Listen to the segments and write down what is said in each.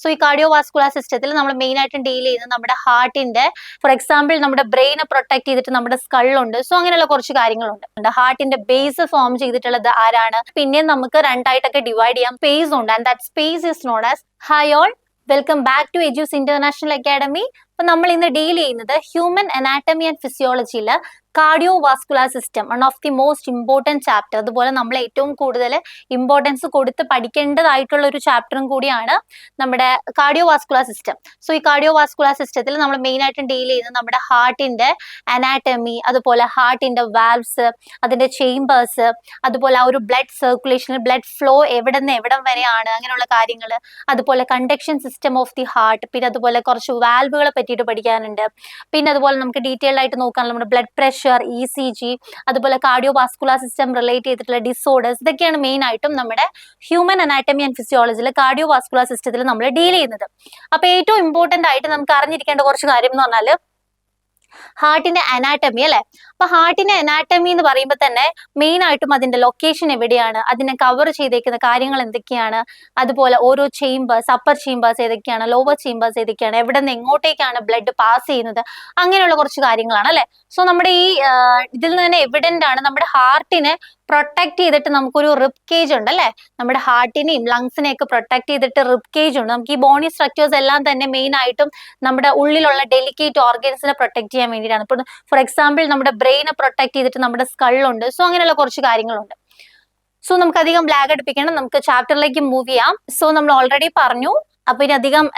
So ഈ cardiovascular സിസ്റ്റത്തിൽ നമ്മൾ മെയിൻ ആയിട്ട് ഡീൽ ചെയ്യുന്നത് നമ്മുടെ ഹാർട്ടിന്റെ, ഫോർ എക്സാമ്പിൾ നമ്മുടെ ബ്രെയിനെ പ്രൊട്ടക്ട് ചെയ്തിട്ട് നമ്മുടെ സ്കളുണ്ട്. സോ അങ്ങനെയുള്ള കുറച്ച് കാര്യങ്ങളുണ്ട്. ഹാർട്ടിന്റെ ബേസ് ഫോം ചെയ്തിട്ടുള്ളത് ആരാണ്? പിന്നെ നമുക്ക് രണ്ടായിട്ടൊക്കെ ഡിവൈഡ് ചെയ്യാം. സ്പേസ് ഉണ്ട്, and that space is known as. Hi all, welcome back to Edus international academy. അപ്പൊ നമ്മൾ ഇന്ന് ഡീൽ ചെയ്യുന്നത് ഹ്യൂമൻ അനാറ്റമി ആൻഡ് ഫിസിയോളജിയില് cardiovascular system, one of the most important chapter. അതുപോലെ നമ്മൾ ഏറ്റവും കൂടുതൽ ഇമ്പോർട്ടൻസ് കൊടുത്ത് പഠിക്കേണ്ടതായിട്ടുള്ള ഒരു ചാപ്റ്ററും കൂടിയാണ് നമ്മുടെ കാർഡിയോവാസ്കുലർ സിസ്റ്റം. സോ ഈ കാർഡിയോവാസ്കുലർ സിസ്റ്റത്തിൽ നമ്മൾ മെയിൻ ആയിട്ട് ഡീൽ ചെയ്യുന്നത് നമ്മുടെ ഹാർട്ടിന്റെ അനാറ്റമി, അതുപോലെ ഹാർട്ടിന്റെ വാൽവ്സ്, അതിന്റെ ചേംബേഴ്സ്, അതുപോലെ ആ ഒരു ബ്ലഡ് സർക്കുലേഷൻ, ബ്ലഡ് ഫ്ലോ എവിടെ നിന്ന് എവിടം വരെയാണ്, അങ്ങനെയുള്ള കാര്യങ്ങൾ, അതുപോലെ conduction system of the heart, പിന്നെ അതുപോലെ കുറച്ച് വാൽവുകളെ പറ്റിയിട്ട് പഠിക്കാനുണ്ട്. പിന്നെ അതുപോലെ നമുക്ക് ഡീറ്റെയിൽഡ് ആയിട്ട് നോക്കാനുള്ള നമ്മുടെ ബ്ലഡ് പ്രഷർ, ECG, അതുപോലെ കാർഡിയോവാസ്കുലർ സിസ്റ്റം റിലേറ്റ് ചെയ്തിട്ടുള്ള ഡിസോർഡേഴ്സ്, ഇതൊക്കെയാണ് മെയിൻ ആയിട്ടും നമ്മുടെ ഹ്യൂമൻ അനാറ്റമി ആൻഡ് ഫിസിയോളജിയിൽ കാർഡിയോവാസ്കുലർ സിസ്റ്റത്തിൽ നമ്മൾ ഡീൽ ചെയ്യുന്നത്. അപ്പൊ ഏറ്റവും ഇമ്പോർട്ടന്റ് ആയിട്ട് നമുക്ക് അറിഞ്ഞിരിക്കേണ്ട കുറച്ച് കാര്യം എന്ന് പറഞ്ഞാൽ ഹാർട്ടിന്റെ അനാറ്റമി അല്ലെ. അപ്പൊ ഹാർട്ടിന്റെ അനാറ്റമി എന്ന് പറയുമ്പോൾ തന്നെ മെയിൻ ആയിട്ടും അതിന്റെ ലൊക്കേഷൻ എവിടെയാണ്, അതിനെ കവർ ചെയ്തേക്കുന്ന കാര്യങ്ങൾ എന്തൊക്കെയാണ്, അതുപോലെ ഓരോ ചേംബേഴ്സ്, അപ്പർ ചേംബേഴ്സ് ഏതൊക്കെയാണ്, ലോവർ ചേംബേഴ്സ് ഏതൊക്കെയാണ്, എവിടെ നിന്ന് എങ്ങോട്ടേക്കാണ് ബ്ലഡ് പാസ് ചെയ്യുന്നത്, അങ്ങനെയുള്ള കുറച്ച് കാര്യങ്ങളാണ് അല്ലെ. സോ നമ്മുടെ ഈ ഇതിൽ നിന്ന് തന്നെ എവിഡന്റ് ആണ് നമ്മുടെ ഹാർട്ടിനെ പ്രൊട്ടക്ട് ചെയ്തിട്ട് നമുക്കൊരു റിബ് കേജ് ഉണ്ട് അല്ലെ. നമ്മുടെ ഹാർട്ടിനെയും ലങ്സിനെയും ഒക്കെ പ്രൊട്ടക്ട് ചെയ്തിട്ട് റിബ് കേജ് ഉണ്ട്. നമുക്ക് ഈ ബോണി സ്ട്രക്ചേഴ്സ് എല്ലാം തന്നെ മെയിൻ ആയിട്ടും നമ്മുടെ ഉള്ളിലുള്ള ഡെലിക്കേറ്റ് ഓർഗൻസിനെ പ്രൊട്ടക്ട് ചെയ്യാൻ വേണ്ടിയിട്ടാണ്. ഇപ്പൊ ഫോർ എക്സാമ്പിൾ നമ്മുടെ ബ്രെയിനെ പ്രൊട്ടക്ട് ചെയ്തിട്ട് നമ്മുടെ സ്കളുണ്ട്. സോ അങ്ങനെയുള്ള കുറച്ച് കാര്യങ്ങളുണ്ട്. സോ നമുക്ക് അധികം ബ്ലാഗ് അടുപ്പിക്കണം, നമുക്ക് ചാപ്റ്ററിലേക്ക് മൂവ് ചെയ്യാം. സോ നമ്മൾ ഓൾറെഡി പറഞ്ഞു, അപ്പൊ ഇനി അധികം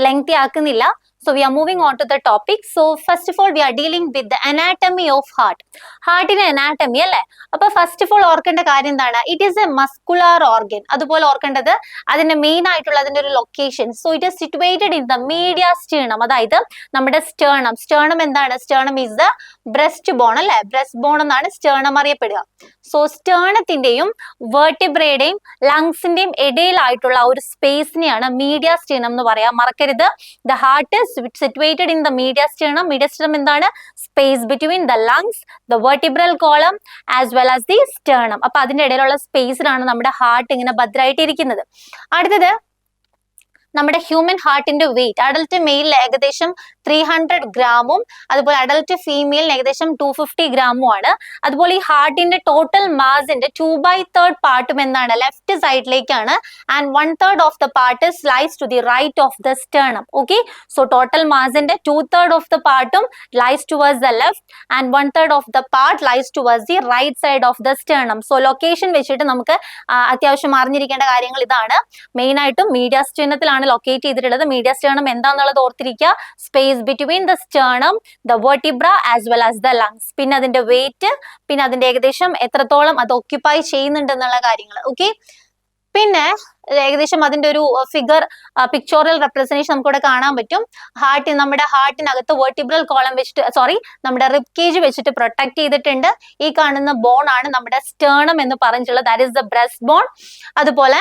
lengthy ആക്കുന്നില്ല. So we are moving on to the topic. So first of all we are dealing with the anatomy of heart. ഹാർട്ടിന്റെ അനാറ്റമി അല്ലെ. അപ്പൊ ഫസ്റ്റ് ഓഫ് ഓൾ ഓർക്കേണ്ട കാര്യം എന്താണ്? It is a muscular organ. അതുപോലെ ഓർക്കേണ്ടത് അതിന്റെ മെയിൻ ആയിട്ടുള്ള അതിന്റെ ഒരു location. So it is situated in the mediastinum. അതായത് നമ്മുടെ സ്റ്റേർണം. സ്റ്റേർണം എന്താണ്? Sternum is the breast bone അല്ലെ. ബ്രസ്റ്റ് ബോൺ എന്നാണ് സ്റ്റേർണം അറിയപ്പെടുക. സോ സ്റ്റേർണത്തിന്റെയും വേർട്ടിബ്രയുടെയും ലങ്സിന്റെയും ഇടയിലായിട്ടുള്ള ഒരു സ്പേസിനെയാണ് മീഡിയ സ്റ്റേർണം എന്ന് പറയാം. മറക്കരുത്, the heart is situated in the media sternum. Media sternum എന്താണ്? Space between the lungs, the vertebral column as well as the sternum. അപ്പൊ അതിന്റെ ഇടയിലുള്ള സ്പേസിലാണ് നമ്മുടെ ഹാർട്ട് ഇങ്ങനെ ഭദ്രമായിട്ട് ഇരിക്കുന്നത്. അടുത്തത് നമ്മുടെ ഹ്യൂമൻ ഹാർട്ടിന്റെ വെയിറ്റ്. അഡൽട്ട് മെയിലിൽ ഏകദേശം 300 ഗ്രാമും അതുപോലെ അഡൽട്ട് ഫീമെയിലിന് ഏകദേശം 250 ഗ്രാമും ആണ്. അതുപോലെ ഈ ഹാർട്ടിന്റെ ടോട്ടൽ മാസിന്റെ 2/3 പാർട്ടും എന്താണ്? ലെഫ്റ്റ് സൈഡിലേക്കാണ്. And 1/3 of the part lies to the right of the sternum. Okay, so total മാസിന്റെ 2/3 ഓഫ് ദ പാർട്ടും lies towards the left and 1/3 of the part lies towards the right side of the sternum. So location വെച്ചിട്ട് നമുക്ക് അത്യാവശ്യം അറിഞ്ഞിരിക്കേണ്ട കാര്യങ്ങൾ ഇതാണ്. Main ആയിട്ടും മീഡിയ സ്റ്റേർണത്തിലാണ് ലൊക്കേറ്റ് ചെയ്തിട്ടുള്ളത്. മീഡിയ സ്റ്റേർണം എന്താണെന്നുള്ളത് ഓർത്തിരിക്കുക. Space between the sternum, the vertebra as well as the lungs. പിന്നെ അതിന്റെ വെയിറ്റ്, പിന്നെ അതിന്റെ ഏകദേശം എത്രത്തോളം അത് ഒക്യുപ്പൈ ചെയ്യുന്നുണ്ട് എന്നുള്ള കാര്യങ്ങൾ. ഓക്കെ, പിന്നെ ഏകദേശം അതിന്റെ ഒരു ഫിഗർ, പിക്ചോറൽ റെപ്രസെന്റേഷൻ നമുക്കിവിടെ കാണാൻ പറ്റും. നമ്മുടെ ഹാർട്ടിനകത്ത് വെർട്ടിബ്രൽ കോളം വെച്ചിട്ട് നമ്മുടെ റിബ് കേജ് വെച്ചിട്ട് പ്രൊട്ടക്ട് ചെയ്തിട്ടുണ്ട്. ഈ കാണുന്ന ബോൺ ആണ് നമ്മുടെ സ്റ്റേർണം എന്ന് പറഞ്ഞിട്ടുള്ളത്. That is the breast bone. അതുപോലെ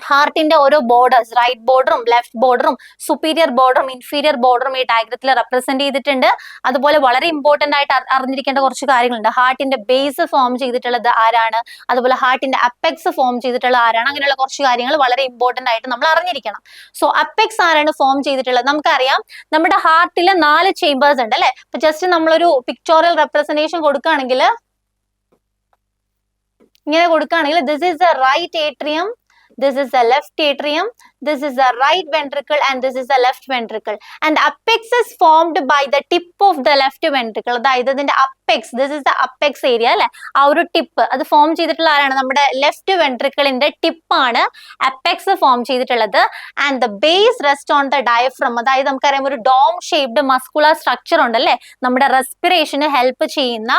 ഹാർട്ടിന്റെ ഓരോ ബോർഡേഴ്സ്, റൈറ്റ് ബോർഡറും ലെഫ്റ്റ് ബോർഡറും സുപ്പീരിയർ ബോർഡറും ഇൻഫീരിയർ ബോർഡറും ഈ ഡയഗ്രത്തിൽ റെപ്രസെന്റ് ചെയ്തിട്ടുണ്ട്. അതുപോലെ വളരെ ഇമ്പോർട്ടന്റ് ആയിട്ട് അറിഞ്ഞിരിക്കേണ്ട കുറച്ച് കാര്യങ്ങളുണ്ട്. ഹാർട്ടിന്റെ ബേസ് ഫോം ചെയ്തിട്ടുള്ളത് ആരാണ്, അതുപോലെ ഹാർട്ടിന്റെ അപ്പെക്സ് ഫോം ചെയ്തിട്ടുള്ളത് ആരാണ്, അങ്ങനെയുള്ള കുറച്ച് കാര്യങ്ങൾ വളരെ ഇമ്പോർട്ടന്റ് ആയിട്ട് നമ്മൾ അറിഞ്ഞിരിക്കണം. സോ അപ്പെക്സ് ആരാണ് ഫോം ചെയ്തിട്ടുള്ളത്? നമുക്കറിയാം, നമ്മുടെ ഹാർട്ടിൽ 4 ചേംബേഴ്സ് ഉണ്ട് അല്ലെ. ഇപ്പൊ ജസ്റ്റ് നമ്മളൊരു പിക്ചോറൽ റെപ്രസെന്റേഷൻ കൊടുക്കുകയാണെങ്കിൽ, ഇങ്ങനെ കൊടുക്കുകയാണെങ്കിൽ, this is the right atrium, this is the left atrium, this is the right ventricle and this is the left ventricle, and apex is formed by the tip of the left ventricle. അതായത് ഇതിന്റെ apex, this is the apex area അല്ലെ. ആ ഒരു tip അത് form ചെയ്തിട്ടുള്ള ആരാണ്? നമ്മുടെ left വെൻട്രിക്കിളിന്റെ ടിപ്പാണ് അപ്പെക്സ് ഫോം ചെയ്തിട്ടുള്ളത്. And the base rest on the diaphragm. അതായത് നമുക്കറിയാം ഒരു ഡോം ഷേപ്ഡ് മസ്കുലർ സ്ട്രക്ചർ ഉണ്ട് അല്ലെ. നമ്മുടെ റെസ്പിറേഷന് ഹെൽപ്പ് ചെയ്യുന്ന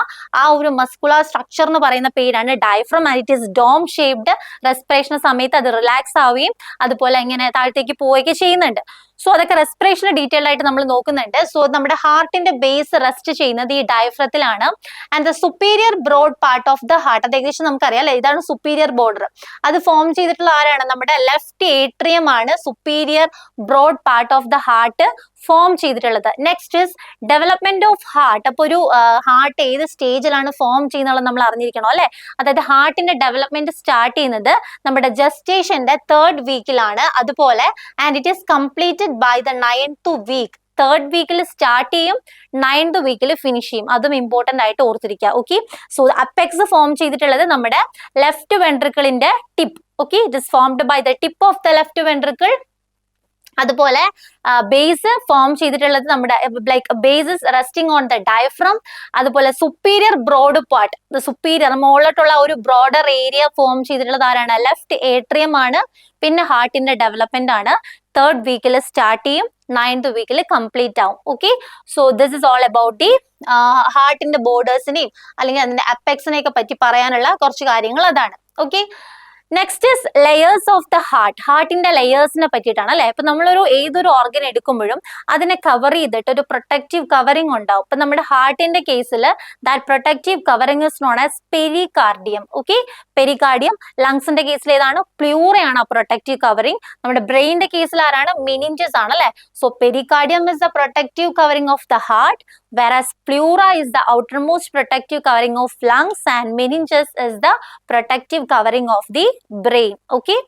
ആ ഒരു മസ്കുലർ സ്ട്രക്ചർ എന്ന് പറയുന്ന പേരാണ് diaphragm. And it is dome shaped. Respiration സമയത്ത് അത് റിലാക്സ് ആവുകയും അതുപോലെ ഇങ്ങനെ താഴത്തേക്ക് പോവുകയൊക്കെ ചെയ്യുന്നുണ്ട്. സോ അതൊക്കെ റെസ്പിറേഷൻ ഡീറ്റെയിൽ ആയിട്ട് നമ്മൾ നോക്കുന്നുണ്ട്. സോ നമ്മുടെ ഹാർട്ടിന്റെ ബേസ് റെസ്റ്റ് ചെയ്യുന്നത് ഈ ഡയഫ്രത്തിലാണ്. And the superior broad part of the heart, അത് ഏകദേശം നമുക്കറിയാം അല്ലെ, ഇതാണ് സുപ്പീരിയർ ബോർഡർ. അത് ഫോം ചെയ്തിട്ടുള്ള ആരാണ്? നമ്മുടെ ലെഫ്റ്റ് ഏട്രിയം ആണ് superior broad part of the heart form ചെയ്തിട്ടുള്ളത്. Next is development of heart. അപ്പൊ ഒരു ഹാർട്ട് ഏത് സ്റ്റേജിലാണ് ഫോം ചെയ്യുന്നത് നമ്മൾ അറിഞ്ഞിരിക്കണം അല്ലെ. അതായത് ഹാർട്ടിന്റെ ഡെവലപ്മെന്റ് സ്റ്റാർട്ട് ചെയ്യുന്നത് നമ്മുടെ ജസ്റ്റേഷന്റെ 3rd വീക്കിലാണ്. അതുപോലെ and it is completed by the 9th week. 3rd വീക്കിൽ സ്റ്റാർട്ട് ചെയ്യും, 9th വീക്കിൽ ഫിനിഷ് ചെയ്യും. അതും ഇമ്പോർട്ടന്റ് ആയിട്ട് ഓർത്തിരിക്കുക. ഓക്കെ, സോ അപ്പെക്സ് ഫോം ചെയ്തിട്ടുള്ളത് നമ്മുടെ ലെഫ്റ്റ് വെൻട്രിക്കിളിന്റെ tip. Okay, it is formed by the tip of the left ventricle. അതുപോലെ ബേസ് ഫോം ചെയ്തിട്ടുള്ളത് നമ്മുടെ like base resting on the diaphragm. അതുപോലെ സുപ്പീരിയർ ബ്രോഡ് പാർട്ട്, സുപ്പീരിയർ മുകളിലോട്ടുള്ള ഒരു ബ്രോഡർ ഏരിയ ഫോം ചെയ്തിട്ടുള്ളത് ആരാണ്? ലെഫ്റ്റ് ഏട്രിയം ആണ്. പിന്നെ ഹാർട്ടിന്റെ ഡെവലപ്മെന്റ് ആണ്. 3rd വീക്കിൽ സ്റ്റാർട്ട് ചെയ്യും, 9th വീക്കിൽ കംപ്ലീറ്റ് ആവും. Okay, so this is all about the ഹാർട്ടിന്റെ ബോർഡേഴ്സിനെയും അല്ലെങ്കിൽ അതിന്റെ അപ്പെക്സിനെ ഒക്കെ പറ്റി പറയാനുള്ള കുറച്ച് കാര്യങ്ങൾ അതാണ്. Okay, next is layers of the heart. ഹാർട്ടിന്റെ ലെയേഴ്സിനെ പറ്റിയിട്ടാണ് അല്ലെ. ഇപ്പൊ നമ്മളൊരു ഏതൊരു ഓർഗൻ എടുക്കുമ്പോഴും അതിനെ കവർ ചെയ്തിട്ട് ഒരു പ്രൊട്ടക്റ്റീവ് കവറിംഗ് ഉണ്ടാവും. ഇപ്പൊ നമ്മുടെ ഹാർട്ടിന്റെ കേസിൽ that protective covering is known as pericardium. Okay, pericardium. ലങ്സിന്റെ കേസിൽ ഏതാണ്? പ്ലൂറയാണ് ആ പ്രൊട്ടക്റ്റീവ് കവറിംഗ്. നമ്മുടെ ബ്രെയിനിന്റെ കേസിൽ ആരാണ്? മെനിഞ്ചസ് ആണ് അല്ലെ. So pericardium is the protective covering of the heart, whereas pleura is the outermost protective covering of lungs and meninges is the protective covering of the brain. Okay,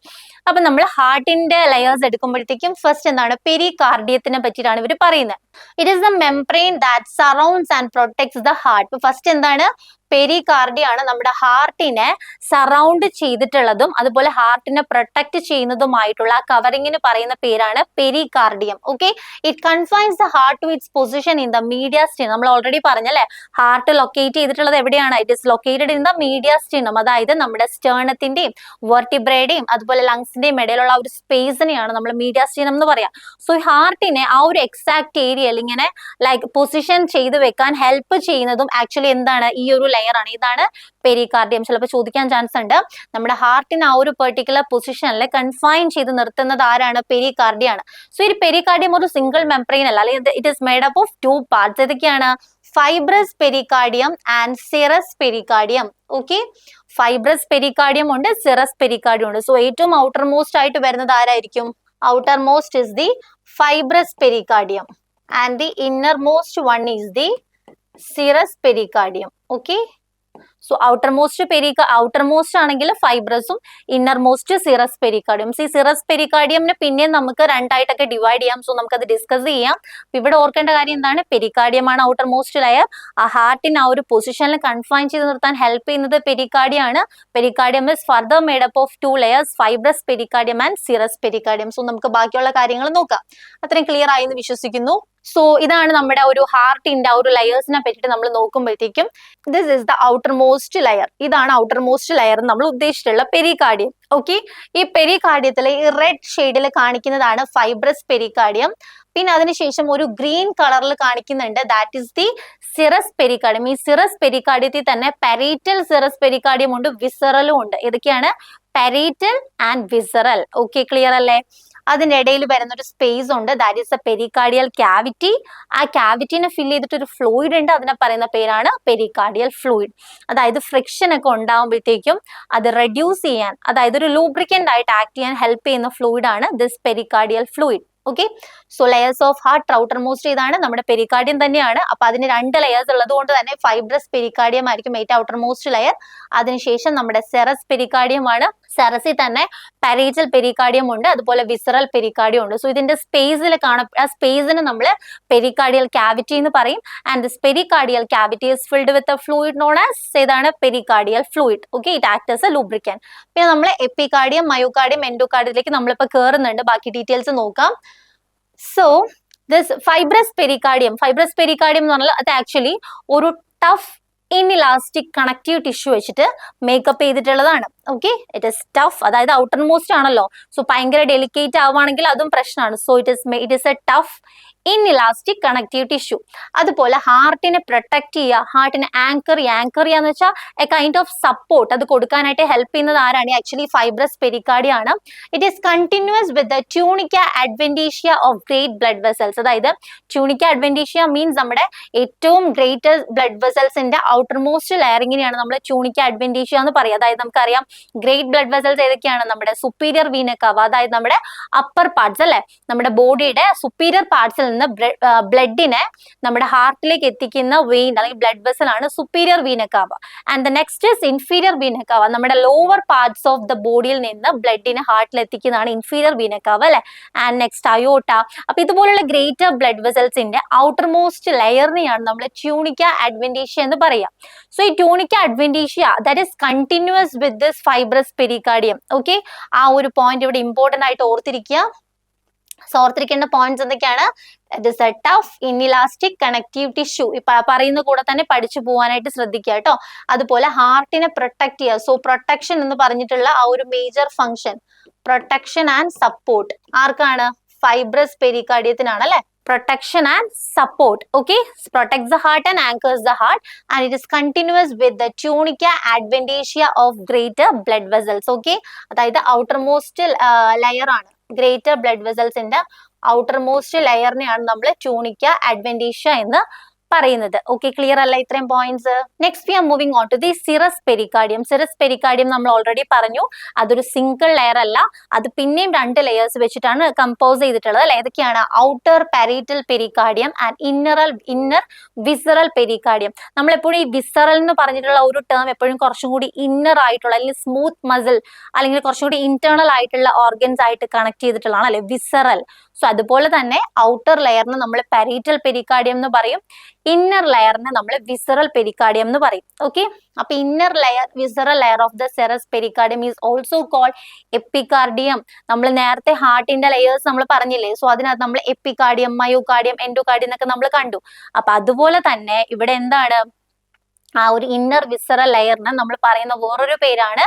അപ്പൊ നമ്മൾ ഹാർട്ടിന്റെ layers എടുക്കുമ്പോഴത്തേക്കും first എന്താണ്? പെരികാർഡിയത്തിനെ പറ്റിയിട്ടാണ് ഇവർ പറയുന്നത്. It is the membrane that surrounds and protects the heart. ഇപ്പൊ first എന്താണ്? പെരികാർഡിയാണ് നമ്മുടെ ഹാർട്ടിനെ സറൗണ്ട് ചെയ്തിട്ടുള്ളതും അതുപോലെ ഹാർട്ടിനെ പ്രൊട്ടക്ട് ചെയ്യുന്നതുമായിട്ടുള്ള കവറിങ്ങിന് പറയുന്ന പേരാണ് pericardium. Okay, it confines the heart to its position in the mediastinum. നമ്മൾ ഓൾറെഡി പറഞ്ഞല്ലേ, ഹാർട്ട് ലൊക്കേറ്റ് ചെയ്തിട്ടുള്ളത് എവിടെയാണ്? It is located in the mediastinum. അതായത് നമ്മുടെ സ്റ്റേണത്തിന്റെയും വെർട്ടിബ്രയുടെയും അതുപോലെ ലങ്സിന്റെയും ഇടയിലുള്ള ഒരു സ്പേസിനെയാണ് നമ്മൾ മീഡിയാസ്റ്റീനം എന്ന് പറയാം. സോ ഹാർട്ടിനെ ആ ഒരു എക്സാക്ട് ഏരിയയിൽ ഇങ്ങനെ ലൈക്ക് പൊസിഷൻ ചെയ്ത് വെക്കാൻ ഹെൽപ്പ് ചെയ്യുന്നതും ആക്ച്വലി എന്താണ്? ഈ ഒരു ലെയർ ആണ്. ഇതാണ് പെരികാർഡിയം. ചിലപ്പോൾ ചോദിക്കാൻ ചാൻസ് ഉണ്ട്. നമ്മുടെ ഹാർട്ടിന് ആ ഒരു പെർട്ടിക്കുലർ പൊസിഷനിൽ കൺഫൈൻ ചെയ്ത് നിർത്തുന്നത് ആരാണ്? പെരികാർഡിയാണ്. സോ ഈ പെരികാർഡിയം ഒരു സിംഗിൾ മെംബ്രെയിൻ അല്ല, അല്ലെങ്കിൽ it is made up of 2 parts. ഏതൊക്കെയാണ്? Fibrous pericardium and serous pericardium. Okay, fibrous pericardium ഉണ്ട്, സെറസ് പെരികാർഡിയം ഉണ്ട്. സോ ഏറ്റവും ഔട്ടർ മോസ്റ്റ് ആയിട്ട് വരുന്നത് ആരായിരിക്കും? Outermost is the fibrous pericardium and the innermost one is the serous pericardium. Okay, so outermost ആണെങ്കിൽ ഫൈബ്രസും innermost serous pericardium. ഈ serous പെരികാർഡിയമിനെ പിന്നെ നമുക്ക് രണ്ടായിട്ടൊക്കെ ഡിവൈഡ് ചെയ്യാം. സോ നമുക്കത് ഡിസ്കസ് ചെയ്യാം. ഇവിടെ ഓർക്കേണ്ട കാര്യം എന്താണ്? പെരികാർഡിയം ആണ് ഔട്ടർമോസ്റ്റ് ലെയർ. ആ ഹാർട്ടിന് ആ ഒരു പൊസിഷനിൽ കൺഫൈൻ ചെയ്ത് നിർത്താൻ ഹെൽപ്പ് ചെയ്യുന്നത് പെരികാർഡിയം ആണ്. Pericardium is further made up of 2 layers, fibrous pericardium and cirrus pericardium. So നമുക്ക് ബാക്കിയുള്ള കാര്യങ്ങൾ നോക്കാം. അത്രയും ക്ലിയർ ആയി എന്ന് വിശ്വസിക്കുന്നു. സോ ഇതാണ് നമ്മുടെ ഒരു ഹാർട്ടിന്റെ ഒരു ലെയേഴ്സിനെ പറ്റിയിട്ട് നമ്മൾ നോക്കുമ്പോഴത്തേക്കും this is the outer most layer. ഇതാണ് ഔട്ടർ മോസ്റ്റ് ലെയർ നമ്മൾ ഉദ്ദേശിച്ചിട്ടുള്ള പെരികാർഡിയം. ഓക്കെ, ഈ പെരികാർഡിയത്തിലെ ഈ റെഡ് ഷെയ്ഡിൽ കാണിക്കുന്നതാണ് ഫൈബ്രസ് പെരികാർഡിയം. പിന്നെ അതിനുശേഷം ഒരു ഗ്രീൻ കളറിൽ കാണിക്കുന്നുണ്ട്, that is the cirrus pericardium. ഈ സിറസ് പെരികാർഡിയത്തിൽ തന്നെ പെരീറ്റൽ സിറസ് പെരികാർഡിയം ഉണ്ട്, വിസറലും ഉണ്ട്. ഏതൊക്കെയാണ്? പെരീറ്റൽ ആൻഡ് വിസറൽ. ഓക്കെ, ക്ലിയർ അല്ലേ? അതിന്റെ ഇടയിൽ വരുന്ന ഒരു സ്പേസ് ഉണ്ട്, that is A pericardial cavity. ആ ക്യാവിറ്റിനെ ഫിൽ ചെയ്തിട്ട് ഒരു ഫ്ലൂയിഡ് ഉണ്ട്, അതിനെ പറയുന്ന പേരാണ് പെരികാർഡിയൽ ഫ്ലൂയിഡ്. അതായത് ഫ്രിക്ഷൻ ഒക്കെ ഉണ്ടാകുമ്പോഴത്തേക്കും അത് റെഡ്യൂസ് ചെയ്യാൻ, അതായത് ഒരു ലൂബ്രിക്കന്റ് ആയിട്ട് ആക്ട് ചെയ്യാൻ ഹെൽപ്പ് ചെയ്യുന്ന ഫ്ലൂയിഡ് ആണ് this pericardial fluid. Okay, so layers of heart outer most ഇതാണ് നമ്മുടെ പെരികാർഡിയം തന്നെയാണ്. അപ്പൊ അതിന് 2 ലെയേഴ്സ് ഉള്ളത് കൊണ്ട് തന്നെ ഫൈബ്രസ് പെരികാർഡിയം ആയിരിക്കും ഏറ്റവും ഔട്ടർ മോസ്റ്റ് ലെയർ. അതിനുശേഷം നമ്മുടെ സെറസ് പെരികാർഡിയം ആണ്. സെറസിൽ തന്നെ പെരീറ്റൽ പെരികാർഡിയം ഉണ്ട്, അതുപോലെ വിസറൽ പെരികാർഡിയം ഉണ്ട്. സോ ഇതിന്റെ സ്പേസിൽ ആ സ്പേസിന് നമ്മൾ പെരികാർഡിയൽ ക്യാവിറ്റി എന്ന് പറയും. And this pericardial cavity is filled with a fluid known as ഏതാണ്? Pericardial fluid. Okay, it act as a lubricant. പിന്നെ നമ്മൾ എപ്പികാർഡിയം, മയോകാർഡിയം, എൻഡോകാർഡിയത്തിലേക്ക് നമ്മളിപ്പോൾ കയറുന്നുണ്ട്. ബാക്കി ഡീറ്റെയിൽസ് നോക്കാം. സോ ദിസ് ഫൈബ്രസ് പെരികാർഡിയം എന്ന് പറഞ്ഞാൽ അത് ആക്ച്വലി ഒരു ടഫ് ഇൻഇലാസ്റ്റിക് കണക്റ്റീവ് ടിഷ്യൂ വെച്ചിട്ട് മേക്കപ്പ് ചെയ്തിട്ടുള്ളതാണ്. ഓക്കെ, ഇറ്റ് ഇസ് ടഫ്, അതായത് ഔട്ടർ മോസ്റ്റ് ആണല്ലോ, സോ ഭയങ്കര ഡെലിക്കേറ്റ് ആവുകയാണെങ്കിൽ അതും പ്രശ്നമാണ്. So it is A tough inelastic connective tissue. അതുപോലെ ഹാർട്ടിനെ പ്രൊട്ടക്ട് ചെയ്യുക, ഹാർട്ടിനെ ആങ്കർ ചെയ്യാന്ന് വെച്ചാൽ എ കൈൻഡ് ഓഫ് സപ്പോർട്ട്, അത് കൊടുക്കാനായിട്ട് ഹെൽപ്പ് ചെയ്യുന്നത് ആരാണ്? ആക്ച്വലി ഫൈബ്രസ് പെരിക്കാർഡിയം ആണ്. It is continuous with the tunica adventitia of great blood vessels. അതായത് ട്യൂണിക്ക അഡ്വെന്റീഷ്യ മീൻസ് നമ്മുടെ ഏറ്റവും ഗ്രേറ്റർ ബ്ലഡ് വെസൽസിന്റെ ഔട്ടർ മോസ്റ്റ് ലെയറിങ്ങിനെയാണ് നമ്മൾ ട്യൂണിക്ക അഡ്വെന്റീഷ്യ എന്ന് പറയുക. അതായത് നമുക്കറിയാം ഗ്രേറ്റ് ബ്ലഡ് വെസൽസ് ഏതൊക്കെയാണ്? നമ്മുടെ സുപ്പീരിയർ വീന കവ, അതായത് നമ്മുടെ അപ്പർ പാർട്സ് അല്ലെ, നമ്മുടെ ബോഡിയുടെ സുപ്പീരിയർ പാർട്സിൽ നിന്ന് ബ്ലഡിനെ നമ്മുടെ ഹാർട്ടിലേക്ക് എത്തിക്കുന്ന വെയിൻ അല്ലെങ്കിൽ ബ്ലഡ് വെസൽ ആണ് superior vena cava. And the next is inferior vena cava. നമ്മുടെ ലോവർ പാർട്സ് ഓഫ് ദ ബോഡിയിൽ നിന്ന് ബ്ലഡിനെ ഹാർട്ടിൽ എത്തിക്കുന്നതാണ് ഇൻഫീരിയർ വീന കവ അല്ലെ. And next aorta. അപ്പൊ ഇതുപോലുള്ള ഗ്രേറ്റർ ബ്ലഡ് വെസൽസിന്റെ ഔട്ടർ മോസ്റ്റ് ലെയറിനെയാണ് നമ്മൾ ട്യൂണിക്ക അഡ്വെന്റീഷ്യ എന്ന് പറയാം. സോ ഈ tunica adventitia that is continuous with this fibrous pericardium. Okay, ആ ഒരു പോയിന്റ് ഇവിടെ ഇമ്പോർട്ടന്റ് ആയിട്ട് ഓർത്തിരിക്കുക. ഓർത്തിരിക്കേണ്ട പോയിന്റ്സ് എന്തൊക്കെയാണ്? It is A tough inelastic connective tissue. ഇപ്പൊ പറയുന്ന കൂടെ തന്നെ പഠിച്ചു പോകാനായിട്ട് ശ്രദ്ധിക്കുക കേട്ടോ. അതുപോലെ ഹാർട്ടിനെ പ്രൊട്ടക്ട് ചെയ്യുക. സോ പ്രൊട്ടക്ഷൻ എന്ന് പറഞ്ഞിട്ടുള്ള ആ ഒരു major function, protection and support ആർക്കാണ്? ഫൈബ്രസ് പെരിക്കാർഡിയത്തിനാണ് അല്ലെ. Protection and support, okay, protects the heart and anchors the heart, and it is continuous with the tunica adventitia of greater blood vessels. Okay, അതായത് outermost layer ആണ് greater blood vessels ന്റെ outermost ലെയറിനെയാണ് നമ്മൾ tunica adventitia എന്ന് പറയുന്നത്. Okay, clear അല്ല ഇത്രയും points? Next we are moving on to the serous pericardium. Serous pericardium നമ്മൾ already പറഞ്ഞു, അതൊരു സിംഗിൾ ലെയർ അല്ല, അത് പിന്നെയും 2 ലെയേഴ്സ് വെച്ചിട്ടാണ് കമ്പോസ് ചെയ്തിട്ടുള്ളത് അല്ലെ. ഏതൊക്കെയാണ്? Outer parietal pericardium and inner visceral pericardium. നമ്മളെപ്പോഴും ഈ വിസറൽ എന്ന് പറഞ്ഞിട്ടുള്ള ഒരു ടേം എപ്പോഴും കുറച്ചും കൂടി ഇന്നർ ആയിട്ടുള്ള അല്ലെങ്കിൽ സ്മൂത്ത് മസിൽ അല്ലെങ്കിൽ കുറച്ചും കൂടി ഇന്റേണൽ ആയിട്ടുള്ള ഓർഗൻസ് ആയിട്ട് കണക്ട് ചെയ്തിട്ടുള്ളതാണ് അല്ലെ വിസറൽ. സോ അതുപോലെ തന്നെ ഔട്ടർ ലെയറിന് നമ്മൾ പാരീറ്റൽ പെരിക്കാർഡിയം എന്ന് പറയും, ഇന്നർ ലെയറിനെ നമ്മൾ വിസറൽ പെരിക്കാർഡിയം എന്ന് പറയും. ഓക്കെ, അപ്പൊ inner layer visceral layer of the serous pericardium is also called epicardium. നമ്മൾ നേരത്തെ ഹാർട്ടിന്റെ ലെയേഴ്സ് നമ്മൾ പറഞ്ഞില്ലേ, സോ അതിനകത്ത് നമ്മൾ എപ്പിക്കാർഡിയം, മയോകാർഡിയം, എൻഡോകാർഡിയം എന്നൊക്കെ നമ്മൾ കണ്ടു. അപ്പൊ അതുപോലെ തന്നെ ഇവിടെ എന്താണ്? ആ ഒരു ഇന്നർ വിസറൽ ലെയറിന് നമ്മൾ പറയുന്ന വേറൊരു പേരാണ്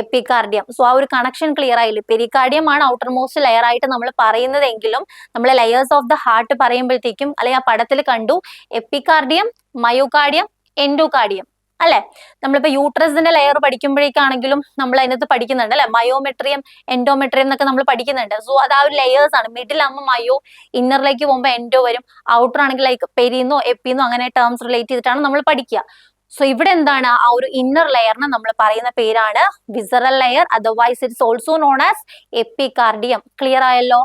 എപ്പിക്കാർഡിയം. സോ ആ ഒരു കണക്ഷൻ ക്ലിയർ ആയില്ലേ? പെരിക്കാർഡിയം ആണ് ഔട്ടർ മോസ്റ്റ് ലെയർ ആയിട്ട് നമ്മൾ പറയുന്നതെങ്കിലും നമ്മൾ ലെയേഴ്സ് ഓഫ് ദ ഹാർട്ട് പറയുമ്പോഴത്തേക്കും അല്ലെങ്കിൽ ആ പടത്തിൽ കണ്ടു എപ്പിക്കാർഡിയം, മയോകാർഡിയം, എൻഡോകാർഡിയം അല്ലെ. നമ്മളിപ്പോ യൂട്രസിന്റെ ലെയർ പഠിക്കുമ്പോഴേക്കാണെങ്കിലും നമ്മൾ അതിനകത്ത് പഠിക്കുന്നുണ്ട് അല്ലെ, മയോമെട്രിയം, എൻഡോമെട്രിയം എന്നൊക്കെ നമ്മൾ പഠിക്കുന്നുണ്ട്. സോ അത് ആ ഒരു ലെയേഴ്സ് ആണ്. മിഡിൽ ആകുമ്പോൾ മയോ, ഇന്നറിലേക്ക് പോകുമ്പോൾ എൻഡോ വരും, ഔട്ടർ ആണെങ്കിൽ ലൈക്ക് പെരിന്നോ എപ്പിന്നോ അങ്ങനെ ടേംസ് റിലേറ്റ് ചെയ്തിട്ടാണ് നമ്മൾ പഠിക്കുക. സോ ഇവിടെ എന്താണ്? ആ ഒരു ഇന്നർ ലെയറിന് നമ്മൾ പറയുന്ന പേരാണ് visceral layer, otherwise it's also known as epicardium. Clear ആയല്ലോ?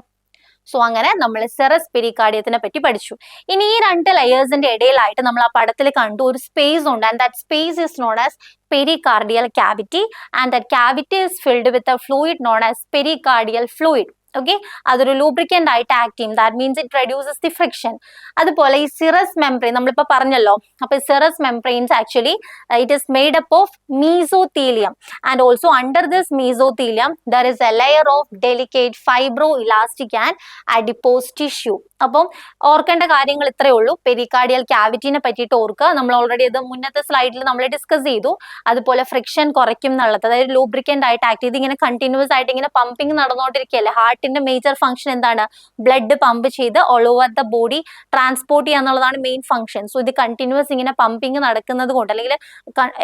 സോ അങ്ങനെ നമ്മൾ സെറസ് പെരിക്കാർഡിയത്തിനെ പറ്റി പഠിച്ചു. ഇനി ഈ 2 ലെയേഴ്സിന്റെ ഇടയിലായിട്ട് നമ്മൾ ആ പടത്തിൽ കണ്ടു ഒരു സ്പേസ് ഉണ്ട്, and that space is known as pericardial cavity, and that cavity is filled with a fluid known as pericardial fluid. Okay, അതൊരു ലൂബ്രിക്കന്റ് ആയിട്ട് ആക്ട് ചെയ്യും. That means it reduces the friction. അതുപോലെ ഈ സിറസ് മെംബ്രെയിൻ നമ്മളിപ്പോ പറഞ്ഞല്ലോ, അപ്പൊ serous membranes actually it is made up of mesothelium, and also under this mesothelium there is a layer of delicate fibro elastic and adipose tissue. അപ്പം ഓർക്കേണ്ട കാര്യങ്ങൾ ഇത്രയേ ഉള്ളൂ. പെരികാർഡിയൽ ക്യാവിറ്റിനെ പറ്റിയിട്ട് ഓർക്കുക, നമ്മൾ ഓൾറെഡി അത് മുന്നത്തെ സ്ലൈഡിൽ നമ്മൾ ഡിസ്കസ് ചെയ്തു. അതുപോലെ ഫ്രിക്ഷൻ കുറയ്ക്കും എന്നുള്ളത്, അതായത് ലൂബ്രിക്കന്റ് ആയിട്ട് ആക്ട് ചെയ്ത് ഇങ്ങനെ കണ്ടിന്യൂസ് ആയിട്ട് ഇങ്ങനെ പമ്പിങ് നടന്നുകൊണ്ടിരിക്കുകയല്ലേ. ഹാർട്ടിന്റെ മേജർ ഫംഗ്ഷൻ എന്താണ്? ബ്ലഡ് പമ്പ് ചെയ്ത് all over the body transport ചെയ്യുക എന്നുള്ളതാണ് മെയിൻ ഫംഗ്ഷൻ. സോ ഇത് കണ്ടിന്യൂസ് ഇങ്ങനെ പമ്പിങ് നടക്കുന്നത് കൊണ്ട് അല്ലെങ്കിൽ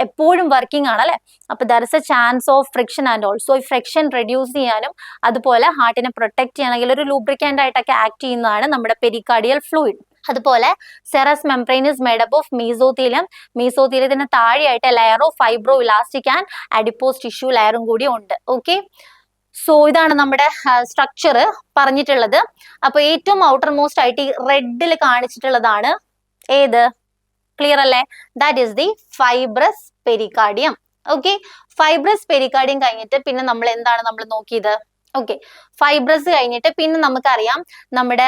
എപ്പോഴും വർക്കിംഗ് ആണ് അല്ലെ. അപ്പൊ there is A chance of friction, and also ഈ ഫ്രിക്ഷൻ റെഡ്യൂസ് ചെയ്യാനും അതുപോലെ ഹാർട്ടിനെ പ്രൊട്ടക്ട് ചെയ്യാനെങ്കിൽ ഒരു ലൂബ്രിക്കന്റ് ആയിട്ടൊക്കെ ആക്ട് ചെയ്യുന്നതാണ് നമ്മുടെ പെരികാർഡിയൽ ഫ്ലൂയിഡ്. അതുപോലെ serous membrane is made up of mesothelium. മീസോത്തീലിയത്തിന് താഴെയായിട്ട് layer of fibro elastic and adipose tissue ലെയറും കൂടി ഉണ്ട്. ഓക്കെ, സോ ഇതാണ് നമ്മുടെ സ്ട്രക്ചർ പറഞ്ഞിട്ടുള്ളത്. അപ്പൊ ഏറ്റവും ഔട്ടർ മോസ്റ്റ് ആയിട്ട് ഈ റെഡിൽ കാണിച്ചിട്ടുള്ളതാണ് ഏത്? ക്ലിയർ അല്ലേ? That is the fibrous pericardium. Okay, fibrous pericardium കഴിഞ്ഞിട്ട് പിന്നെ നമ്മൾ എന്താണ് നമ്മൾ നോക്കിയത്? ഓക്കെ, ഫൈബ്രസ് കഴിഞ്ഞിട്ട് പിന്നെ നമുക്കറിയാം നമ്മുടെ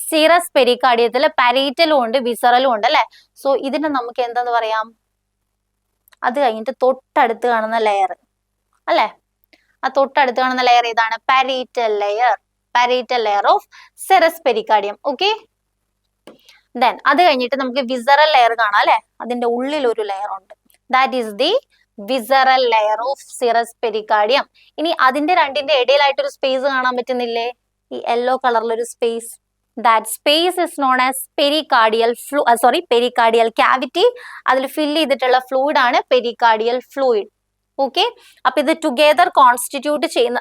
സിറസ് പെരികാർഡിയത്തിൽ പാരീറ്റലും ഉണ്ട് വിസറലും ഉണ്ട് അല്ലെ. സോ ഇതിനെ നമുക്ക് എന്താന്ന് പറയാം? അത് കഴിഞ്ഞിട്ട് തൊട്ടടുത്ത് കാണുന്ന ലെയർ അല്ലെ, ആ തൊട്ടടുത്ത് കാണുന്ന ലെയർ ഏതാണ്? Parietal layer, parietal layer of serous pericardium. Okay, then അത് കഴിഞ്ഞിട്ട് നമുക്ക് വിസറൽ ലെയർ കാണാം അല്ലെ, അതിന്റെ ഉള്ളിൽ ഒരു ലെയർ ഉണ്ട്. That is the visceral layer of serous pericardium. ഇനി അതിന്റെ രണ്ടിന്റെ ഇടയിലായിട്ടൊരു സ്പേസ് കാണാൻ പറ്റുന്നില്ലേ, ഈ യെല്ലോ കളറിലൊരു space. That space is known as pericardial pericardial cavity. അതിൽ ഫില്ല് ചെയ്തിട്ടുള്ള ഫ്ലൂയിഡ് ആണ് പെരിക്കാർഡിയൽ ഫ്ലൂയിഡ്. ഓക്കെ, അപ്പൊ ഇത് ടുഗെദർ കോൺസ്റ്റിറ്റ്യൂട്ട് ചെയ്യുന്ന,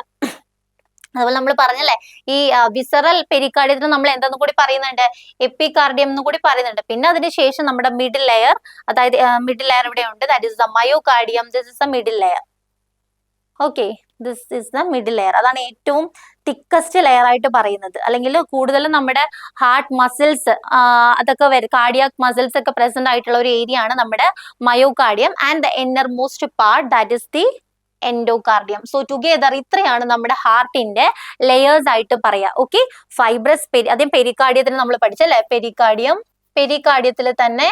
അതുപോലെ നമ്മൾ പറഞ്ഞല്ലേ ഈ വിസറൽ പെരിക്കാർഡിയത്തിന് നമ്മൾ എന്തെന്ന് കൂടി പറയുന്നുണ്ട്, എപ്പികാർഡിയം എന്ന് കൂടി പറയുന്നുണ്ട്. പിന്നെ അതിനുശേഷം നമ്മുടെ മിഡിൽ ലെയർ, അതായത് മിഡിൽ ലെയർ ഇവിടെ ഉണ്ട്, that is the myocardium. This is the middle layer. Okay, this is the middle layer. അതാണ് ഏറ്റവും തിക്കസ്റ്റ് ലെയർ ആയിട്ട് പറയുന്നത്. അല്ലെങ്കിൽ കൂടുതലും നമ്മുടെ ഹാർട്ട് മസിൽസ് അതൊക്കെ വരും, കാർഡിയാക് മസിൽസ് ഒക്കെ പ്രസന്റ് ആയിട്ടുള്ള ഒരു ഏരിയ ആണ് നമ്മുടെ myocardium. And the inner most part, that is the endocardium. So together ഇത്രയാണ് നമ്മുടെ ഹാർട്ടിന്റെ ലെയേഴ്സ് ആയിട്ട് പറയാ. ഓക്കെ, ഫൈബ്രസ് ആദ്യം പെരിക്കാർഡിയത്തിന് നമ്മൾ പഠിച്ചല്ലേ, പെരിക്കാർഡിയത്തിൽ തന്നെ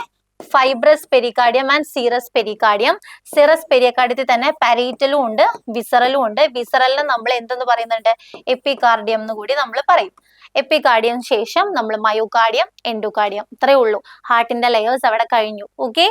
fibrous pericardium and serous pericardium. Serous പെരിക്കാർഡിയത്തിൽ തന്നെ പാരീറ്റലും ഉണ്ട്, വിസറലും ഉണ്ട്. വിസറലിന് നമ്മൾ എന്തെന്ന് പറയുന്നുണ്ട്, എപ്പികാർഡിയം എന്ന് കൂടി നമ്മൾ പറയും. എപ്പികാർഡിയം ശേഷം നമ്മൾ മയോകാർഡിയം, എൻഡോകാർഡിയം. ഇത്രയേ ഉള്ളൂ, ഹാർട്ടിന്റെ ലെയേഴ്സ് അവിടെ കഴിഞ്ഞു. ഓക്കെ,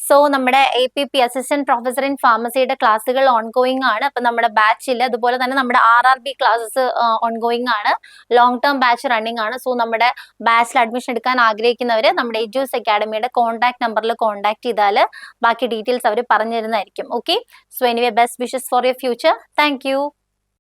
സോ നമ്മുടെ APP അസിസ്റ്റന്റ് പ്രൊഫസർ ഇൻ ഫാർമസിയുടെ ക്ലാസ്സുകൾ ഓൺഗോയിങ് ആണ്. അപ്പൊ നമ്മുടെ ബാച്ചിൽ അതുപോലെ തന്നെ നമ്മുടെ RRB ക്ലാസ്സസ് ഓൺഗോയിങ് ആണ്, ലോങ് ടേം ബാച്ച് റണ്ണിങ് ആണ്. സോ നമ്മുടെ ബാച്ചിൽ അഡ്മിഷൻ എടുക്കാൻ ആഗ്രഹിക്കുന്നവർ നമ്മുടെ എഡ്യൂസ് അക്കാഡമിയുടെ കോൺടാക്ട് നമ്പറിൽ കോൺടാക്ട് ചെയ്താൽ ബാക്കി ഡീറ്റെയിൽസ് അവർ പറഞ്ഞു തരുന്നതായിരിക്കും. Okay, so anyway best wishes for your future. Thank you.